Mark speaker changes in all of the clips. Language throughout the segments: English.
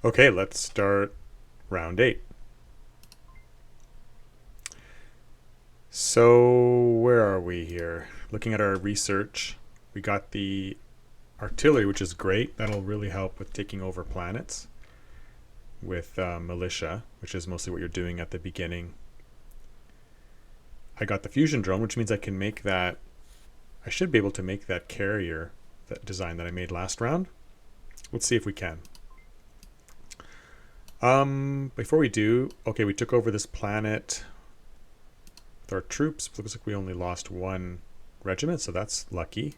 Speaker 1: Okay, let's start round 8. So where are we here? Looking at our research, we got the artillery, which is great. That'll really help with taking over planets with militia, which is mostly what you're doing at the beginning. I got the fusion drone, which means I can make that. I should be able to make that carrier, that design that I made last round. Let's see if we can. Before we do, okay, we took over this planet with our troops. Looks like we only lost one regiment, so that's lucky.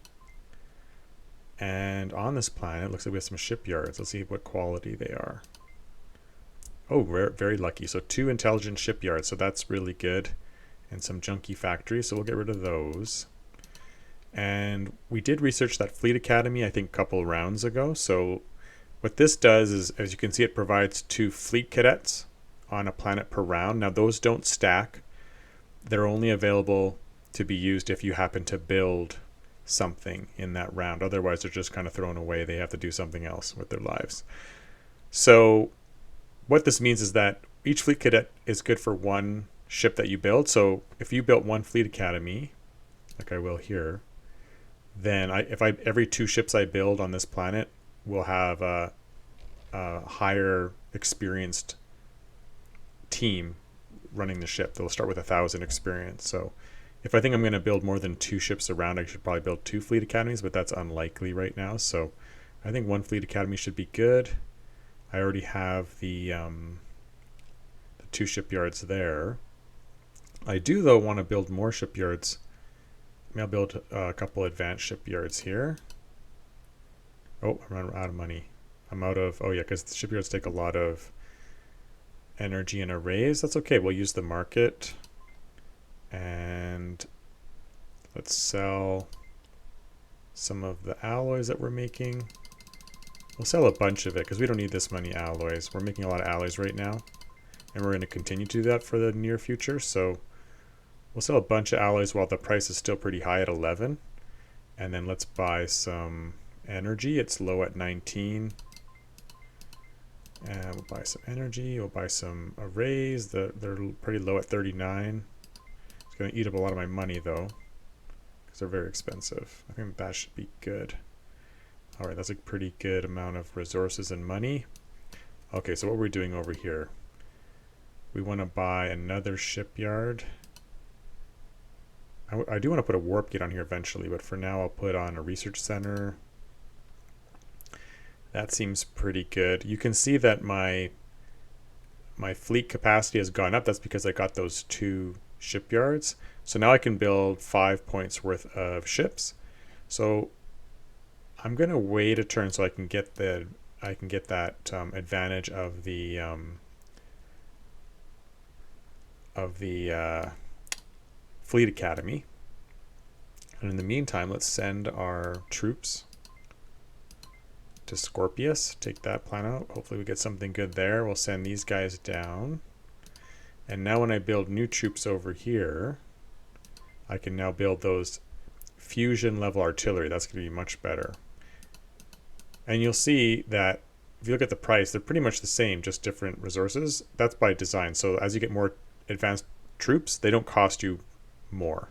Speaker 1: And on this planet, looks like we have some shipyards. Let's see what quality they are. Oh, we're very lucky. So 2 intelligent shipyards, so that's really good. And some junky factories, so we'll get rid of those. And we did research that Fleet Academy, I think, a couple rounds ago. So what this does is, as you can see, it provides 2 fleet cadets on a planet per round. Now, those don't stack. They're only available to be used if you happen to build something in that round. Otherwise, they're just kind of thrown away. They have to do something else with their lives. So what this means is that each fleet cadet is good for 1 ship that you build. So if you built 1 Fleet Academy, like I will here, then every 2 ships I build on this planet will have a higher experienced team running the ship. They'll start with 1,000 experience. So if I think I'm going to build more than 2 ships around, I should probably build 2 Fleet Academies, but that's unlikely right now. So I think 1 Fleet Academy should be good. I already have the 2 shipyards there. I do, though, want to build more shipyards. Maybe I'll build a couple advanced shipyards here. Oh, I'm out of money. I'm out of... Oh, yeah, because the shipyards take a lot of energy and arrays. That's okay. We'll use the market. And let's sell some of the alloys that we're making. We'll sell a bunch of it because we don't need this many alloys. We're making a lot of alloys right now. And we're going to continue to do that for the near future. So we'll sell a bunch of alloys while the price is still pretty high at 11. And then let's buy some energy. It's low at 19. And we'll buy some energy. We'll buy some arrays. They're pretty low at 39. It's going to eat up a lot of my money, though, because they're very expensive. I think that should be good. All right, that's a pretty good amount of resources and money. Okay, so what we're doing over here, we want to buy another shipyard. I do want to put a warp gate on here eventually, but for now I'll put on a research center. That seems pretty good. You can see that my fleet capacity has gone up. That's because I got those 2 shipyards. So now I can build 5 points worth of ships. So I'm gonna wait a turn so I can get that advantage of the Fleet Academy. And in the meantime, let's send our troops to Scorpius. Take that plan out. Hopefully we get something good there. We'll send these guys down. And now when I build new troops over here, I can now build those fusion level artillery. That's going to be much better. And you'll see that if you look at the price, they're pretty much the same, just different resources. That's by design. So as you get more advanced troops, they don't cost you more.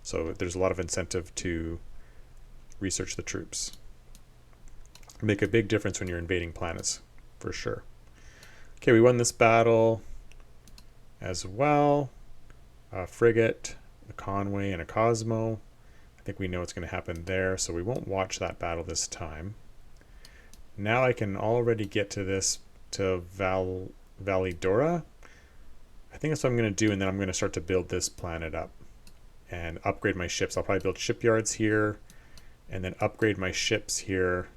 Speaker 1: So there's a lot of incentive to research the troops. Make a big difference when you're invading planets, for sure. Okay, we won this battle as well. A frigate, a Conway, and a Cosmo. I think we know what's going to happen there, so we won't watch that battle this time. Now I can already get to this, to Validora. I think that's what I'm going to do, and then I'm going to start to build this planet up and upgrade my ships. I'll probably build shipyards here and then upgrade my ships here.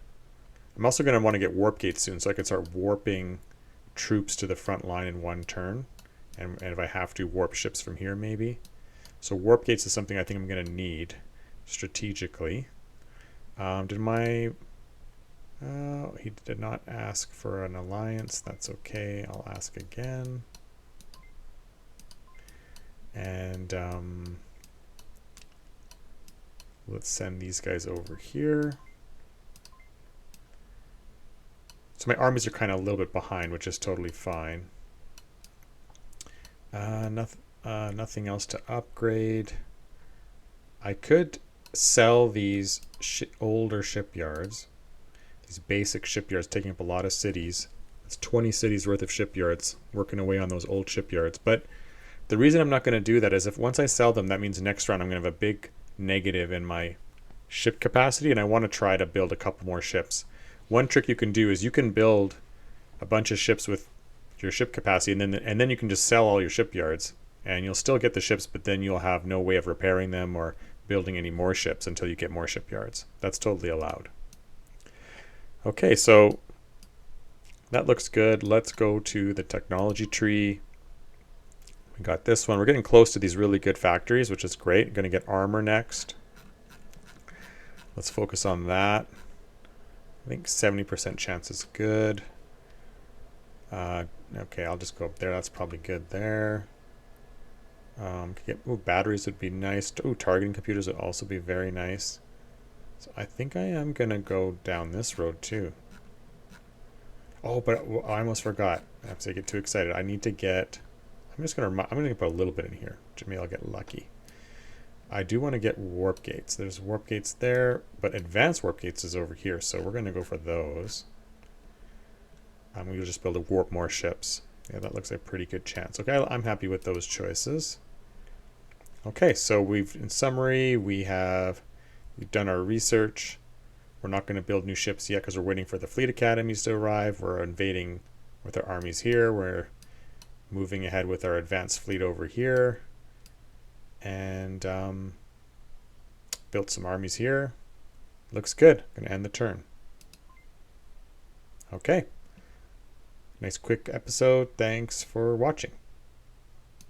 Speaker 1: I'm also going to want to get warp gates soon, so I can start warping troops to the front line in 1 turn. And if I have to, warp ships from here maybe. So warp gates is something I think I'm going to need strategically. He did not ask for an alliance. That's okay. I'll ask again. And let's send these guys over here. So my armies are kind of a little bit behind, which is totally fine. Nothing else to upgrade. I could sell these older shipyards, these basic shipyards taking up a lot of cities. It's 20 cities worth of shipyards, working away on those old shipyards. But the reason I'm not going to do that is if once I sell them, that means next round I'm going to have a big negative in my ship capacity, and I want to try to build a couple more ships. One trick you can do is you can build a bunch of ships with your ship capacity, and then you can just sell all your shipyards, and you'll still get the ships, but then you'll have no way of repairing them or building any more ships until you get more shipyards. That's totally allowed. Okay, so that looks good. Let's go to the technology tree. We got this one. We're getting close to these really good factories, which is great. I'm going to get armor next. Let's focus on that. I think 70% chance is good. Okay, I'll just go up there. That's probably good there. Batteries would be nice. Targeting computers would also be very nice. So I think I am going to go down this road too. Oh, but I almost forgot. I have to get too excited. I need to get... I'm going to put a little bit in here. Maybe I'll get lucky. I do want to get warp gates. There's warp gates there, but advanced warp gates is over here, so we're going to go for those. We'll just build a warp more ships. Yeah, that looks like a pretty good chance. Okay, I'm happy with those choices. Okay, so in summary, we've done our research. We're not going to build new ships yet because we're waiting for the Fleet Academies to arrive. We're invading with our armies here. We're moving ahead with our advanced fleet over here. And built some armies here. Looks good. Going to end the turn. Okay. Nice quick episode. Thanks for watching.